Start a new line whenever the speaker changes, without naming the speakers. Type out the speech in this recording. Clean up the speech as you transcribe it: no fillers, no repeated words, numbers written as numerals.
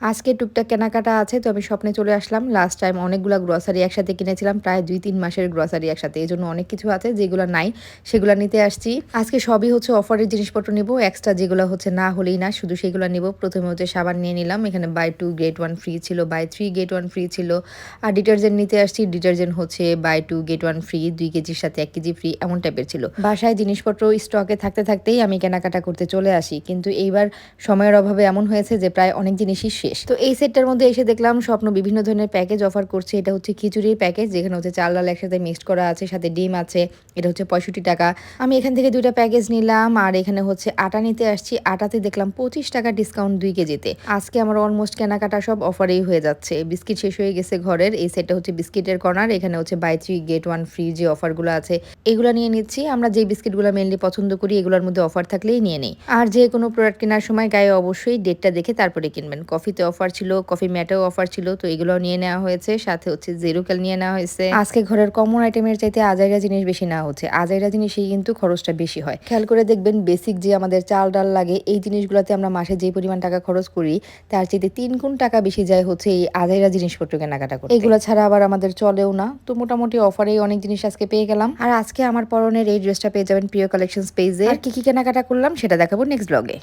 আজকে টুকটাক কেনাকাটা আছে, তো আমি স্বপ্নে চলে আসলাম। লাস্ট টাইম অনেকগুলা গ্রোসারি একসাথে কিনেছিলাম, প্রায় ২-৩ মাসের গ্রোসারি একসাথে। এজন্য অনেক কিছু আছে যেগুলা নাই, সেগুলা নিতে আসছি। আজকে সবই হচ্ছে অফারের জিনিসপত্র নিবো। এক্সট্রা যেগুলা হচ্ছে না হলেই না, শুধু সেগুলা নিবো। প্রথমে হচ্ছে সাবান নিয়ে নিলাম। এখানে বাই 2 গেট 1 ফ্রি ছিল, বাই 3 গেট 1 ফ্রি ছিল। আর ডিটারজেন্ট নিতে আসছি। ডিটারজেন্ট হচ্ছে বাই 2 গেট 1 ফ্রি, ২ কেজির সাথে ১ কেজি ফ্রি, এমন টাইপের ছিল। বাসায় জিনিসপত্র স্টকে থাকতে থাকতেই আমি কেনাকাটা করতে চলে আসি। কিন্তু এইবার সময়ের অভাবে এমন হয়েছে যে প্রায় অনেক জিনিসই শেষ। তো এই সেটটার মধ্যে এসে দেখলাম স্বপ্ন বিভিন্ন ধরনের প্যাকেজ অফার করছে। এটা হচ্ছে খিচুড়ির প্যাকেজ, যেখানে হচ্ছে চাল ডাল একসাথে মিক্সড করা আছে, সাথে ডিম আছে। এটা হচ্ছে ৬৫ টাকা। আমি এখান থেকে ২টা প্যাকেজ নিলাম। আর এখানে হচ্ছে আটা নিতে আসছি। আটাতে দেখলাম ২৫ টাকা ডিসকাউন্ট ২ কেজিতে। আজকে আমার অলমোস্ট কেনাকাটা সব অফারেই হয়ে যাচ্ছে। বিস্কিট শেষ হয়ে গেছে ঘরের। এই সেটটা হচ্ছে বিস্কিটের কর্নার। এখানে হচ্ছে বাই 3 গেট 1 ফ্রি যে অফারগুলো আছে, এগুলো নিয়ে নিচ্ছি। আমরা যে বিস্কিটগুলো মেনলি পছন্দ করি, এগুলোর মধ্যে অফার থাকলেই নিয়ে নেই। আর যে কোনো প্রোডাক্ট কেনার সময় গায়ে অবশ্যই ডেটটা দেখে তারপরে কিনবেন। কফিতে অফার ছিল, কফি ম্যাটেও অফার ছিল, তো এগুলোও নিয়ে নেওয়া হয়েছে। সাথে হচ্ছে জেরুকেল নিয়ে নেওয়া হয়েছে। আজকে ঘরের কমন আইটেমের চাইতে আজাইরা জিনিস বেশি নেওয়া হচ্ছে। আজাইরা জিনিসই কিন্তু খরচটা বেশি হয়। খেয়াল করে দেখবেন, বেসিক যে আমাদের চাল ডাল লাগে, এই জিনিসগুলোতে আমরা মাসে যে পরিমাণ টাকা খরচ করি, তার চাইতে ৩ গুণ টাকা বেশি যায় হচ্ছে এই আজাইরা জিনিসপত্র কেনাকাটা করতে। এগুলো ছাড়া আবার আমাদের চলেও না। তো মোটামুটি অফারেই অনেক জিনিস আজকে পেয়ে গেলাম। আর আজকে আমার পরনের এই ড্রেসটা পেয়ে যাবেন প্রিয় কালেকশনস পেজে। আর কি কি কেনাকাটা করলাম সেটা দেখাবো নেক্সট ব্লগে।